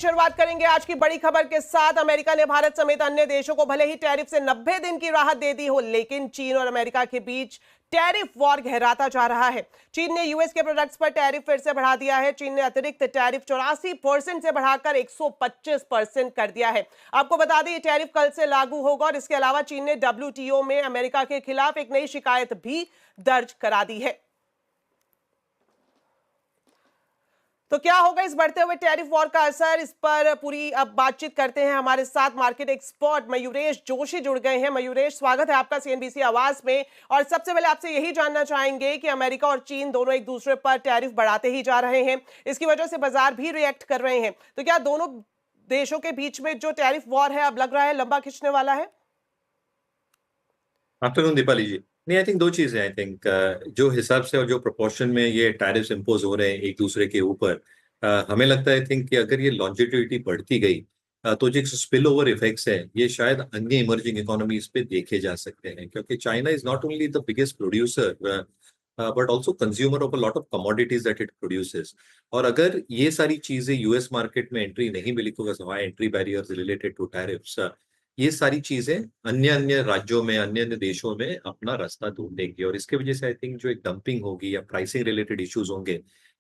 शुरुआत करेंगे आज की बड़ी खबर के साथ। अमेरिका ने भारत समेत अन्य देशों को भले ही टैरिफ से 90 दिन की राहत दे दी हो, लेकिन चीन और अमेरिका के बीच टैरिफ वॉर गहराता जा रहा है। चीन ने यूएस के प्रोडक्ट्स पर टैरिफ फिर से बढ़ा दिया है। चीन ने अतिरिक्त टैरिफ 84% से बढ़ाकर 125% कर दिया है। आपको बता दें, ये टैरिफ कल से लागू होगा और इसके अलावा चीन ने डब्ल्यूटीओ में अमेरिका के खिलाफ एक नई शिकायत भी दर्ज करा दी है। तो क्या होगा इस बढ़ते हुए टैरिफ वॉर का असर, इस पर पूरी अब बातचीत करते हैं। हमारे साथ मार्केट एक्सपर्ट मयूरेश जोशी जुड़ गए हैं। मयूरेश, स्वागत है आपका सीएनबीसी आवाज में। और सबसे पहले आपसे यही जानना चाहेंगे कि अमेरिका और चीन दोनों एक दूसरे पर टैरिफ बढ़ाते ही जा रहे हैं, इसकी वजह से बाजार भी रिएक्ट कर रहे हैं। तो क्या दोनों देशों के बीच में जो टैरिफ वॉर है अब लग रहा है लंबा खिंचने वाला है? आफ्टरनून दीपाली जी। नहीं, आई थिंक दो चीजें। आई थिंक जो हिसाब से और जो प्रोपोर्शन में ये टैरिफ्स इम्पोज हो रहे हैं एक दूसरे के ऊपर, हमें लगता है आई थिंक कि अगर ये लॉन्जिटिविटी बढ़ती गई तो जो स्पिल ओवर इफेक्ट्स है ये शायद अन्य इमर्जिंग इकोनॉमीज पे देखे जा सकते हैं, क्योंकि China is not only the biggest producer but also consumer of a lot of commodities that it produces. और अगर ये सारी चीजें यूएस मार्केट में एंट्री नहीं मिली तो entry barriers related to tariffs, ये सारी चीजें अन्य अन्य राज्यों में, अन्य अन्य देशों में अपना रास्ता ढूंढेगी और इसके वजह से आई थिंक जो एक डंपिंग होगी या प्राइसिंग रिलेटेड इश्यूज होंगे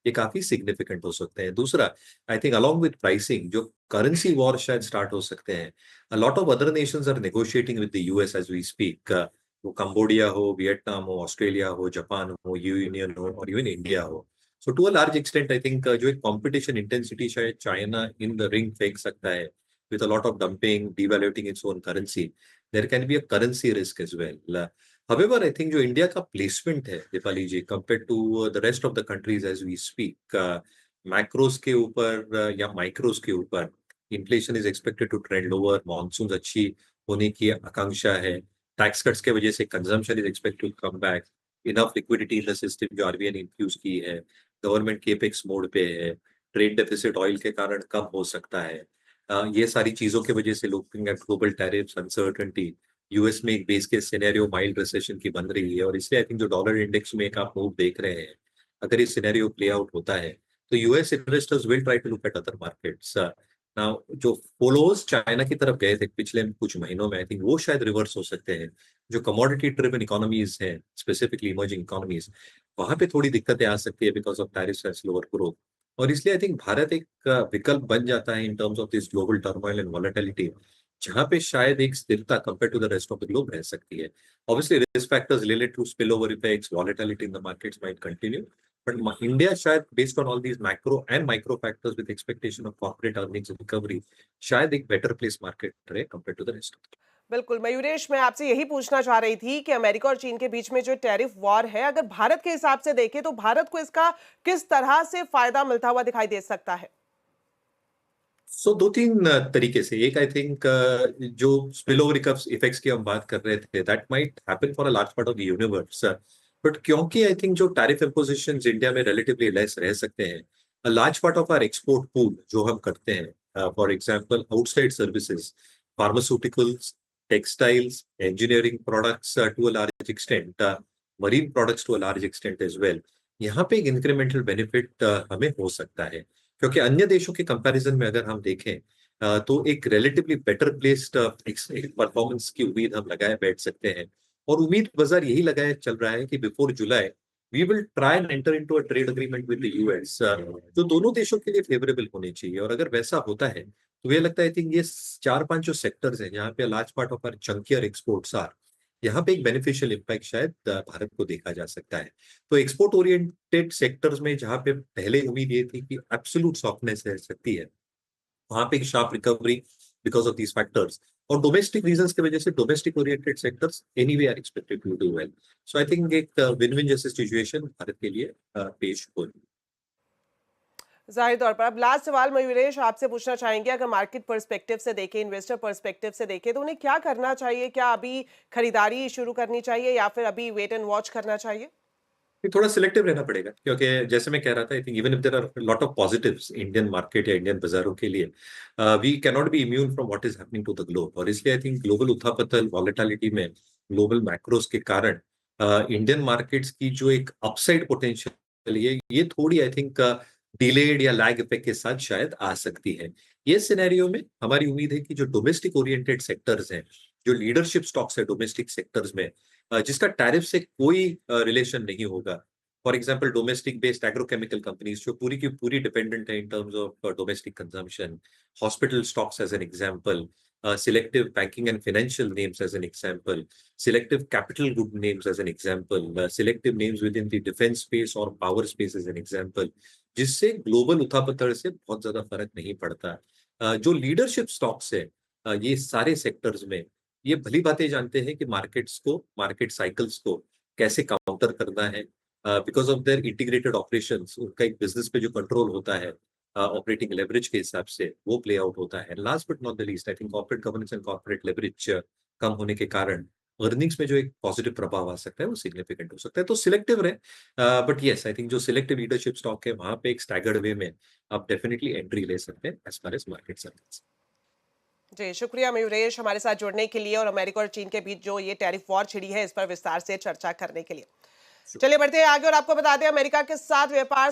ये काफी सिग्निफिकेंट हो सकते हैं। दूसरा, I think along with pricing जो करेंसी वॉर शायद स्टार्ट हो सकते हैं। A lot of other nations are negotiating with the US as we speak. वो कंबोडिया हो, वियतनाम हो, ऑस्ट्रेलिया हो, जापान हो, यूनियन हो और इवन इंडिया हो। So to a large extent I think जो एक कॉम्पिटिशन इंटेंसिटी शायद चाइना इन द रिंग फेंक सकता है with a lot of dumping, devaluing its own currency. There can be a currency risk as well. However, I think जो India का placement है दीपाली जी, compared to the rest of the countries as we speak, macros के ऊपर या micros के ऊपर inflation is expected to trend lower, monsoon अच्छी होने की आकांक्षा है, टैक्स कट्स के वजह से consumption is expected to come back, enough liquidity in the system जो आरबीआई ने इंफ्यूज की है, गवर्नमेंट केपेक्स मोड पे है, ट्रेड डेफिसिट ऑयल के कारण कम हो सकता है। ये सारी चीजों की वजह से looking at global tariffs, uncertainty, US में एक base case scenario mild recession की बन रही है और इसलिए आई थिंक जो डॉलर इंडेक्स में एक आप मूव देख रहे हैं, अगर ये सिनेरियो प्ले आउट होता है तो US investors will try to look at other markets. Now जो फ्लोज चाइना की तरफ गए थे पिछले कुछ महीनों में, आई थिंक वो शायद रिवर्स हो सकते हैं। जो कमोडिटी ड्रिवन इकोनॉमीज हैं, स्पेसिफिकली इमर्जिंग इकोनॉमीज, वहां पे थोड़ी दिक्कतें आ सकती है because of tariffs and slower growth. और इसलिए आई थिंक भारत एक विकल्प बन जाता है in terms of this global turmoil and volatility, जहां पे शायद एक स्थिरता compare to the rest of the globe रह सकती है। Obviously risk factors related to spill over effects, volatility in the markets might continue, but India शायद based on all these macro and micro factors with expectation of corporate earnings recovery शायद एक better place market रहे compare to the rest. बिल्कुल मयूरेश, मैं आपसे यही पूछना चाह रही थी कि अमेरिका और चीन के बीच में जो टैरिफ वॉर है, अगर भारत के हिसाब से देखें तो भारत को इसका किस तरह से फायदा मिलता हुआ दिखाई दे सकता है? सो दो तीन तरीके से। एक आई थिंक जो स्पिल ओवर इफेक्ट्स की हम बात कर रहे थे, that might happen for a large part of the universe, but क्योंकि आई थिंक जो टैरिफ इम्पोजिशंस इंडिया में रिलेटिवली लेस रह सकते हैं, a large part of our export pool जो हम करते हैं, for example outside services, pharmaceuticals, textiles, engineering products to a large extent, marine products to a large extent as well, यहाँ पे एक इंक्रीमेंटल बेनिफिट हमें हो सकता है, क्योंकि अन्य देशों के कंपैरिजन में अगर हम देखें तो एक रिलेटिवली बेटर प्लेस्ड परफॉर्मेंस की उम्मीद हम लगाए बैठ सकते हैं। और उम्मीद बाजार यही लगाए चल रहा है कि before July we will try and enter into a trade agreement with the US, जो दोनों देशों के लिए फेवरेबल होनी चाहिए। और अगर वैसा होता है तो ये लगता है आई थिंक ये चार पांच जो सेक्टर्स हैं जहाँ पे large part of our chunkier exports are, यहाँ पे एक बेनिफिशियल इम्पैक्ट शायद भारत को देखा जा सकता है। तो एक्सपोर्ट ओरिएंटेड सेक्टर्स में जहाँ पे पहले उम्मीद ये थी कि एब्सोल्यूट सॉफ्टनेस रह सकती है, वहां पे एक sharp recovery because of these factors. और डोमेस्टिक रीजंस की वजह से domestic oriented sectors anyway are expected to do well. So I think एक विन विन जैसी सिचुएशन भारत के लिए पेश होगी। जाहिर तौर पर अब लास्ट सवाल मयूरेश आपसे पूछना चाहेंगे, अगर मार्केट पर्सपेक्टिव से देखें, इन्वेस्टर पर्सपेक्टिव से देखें, तो उन्हें क्या करना चाहिए? क्या अभी खरीदारी शुरू करनी चाहिए या फिर अभी वेट एंड वॉच करना चाहिए? ये थोड़ा सिलेक्टिव रहना पड़ेगा, क्योंकि जैसे मैं कह रहा था, I think even if there are lot of positives Indian market या इंडियन बाजारों के लिए, we can not be immune from what is happening to the globe. और इसलिए आई थिंक ग्लोबल उथापतल वॉलेटिलिटी में, ग्लोबल मैक्रोस के कारण इंडियन मार्केट्स की जो एक अपसाइड पोटेंशियल है, ये थोड़ी आई थिंक डिलेड या लैग इफेक्ट के साथ शायद आ सकती है। ये सिनेरियो में हमारी उम्मीद है कि जो डोमेस्टिक ओरिएंटेड सेक्टर्स हैं, जो लीडरशिप स्टॉक्स है डोमेस्टिक सेक्टर्स में, जिसका टैरिफ से कोई रिलेशन नहीं होगा, for example domestic based agrochemical companies जो पूरी की पूरी डिपेंडेंट है in terms of domestic consumption, hospital stocks as an example, selective banking and financial names as an example, selective capital good names as an example, selective names within the defense space or power space as an example, जिससे global उठापतड़ से बहुत ज्यादा फर्क नहीं पड़ता। जो leadership stocks है ये सारे सेक्टर्स में ये भली बातें जानते हैं कि मार्केट्स को, मार्केट साइकिल्स को कैसे काउंटर करना है, because of their integrated operations, उनका एक बिजनेस पे जो कंट्रोल होता है ऑपरेटिंग लेवरेज के हिसाब से वो प्ले आउट होता है। Last but not the least I think corporate governance and corporate leverage कम होने के कारण अर्निंग्स में जो एक पॉजिटिव प्रभाव आ सकता है वो सिग्निफिकेंट हो सकता है। तो सिलेक्टिव रहे, बट यस आई थिंक जो सिलेक्टिव लीडरशिप स्टॉक है वहां पे एक स्टैगर्ड वे में आप डेफिनेटली एंट्री ले सकते हैं as far as market service. जी शुक्रिया मयूरेश हमारे साथ जुड़ने के लिए और अमेरिका और चीन के बीच जो ये टैरिफ वॉर छिड़ी है इस पर विस्तार से चर्चा करने के लिए। चलिए बढ़ते हैं आगे और आपको बता दें अमेरिका के साथ व्यापार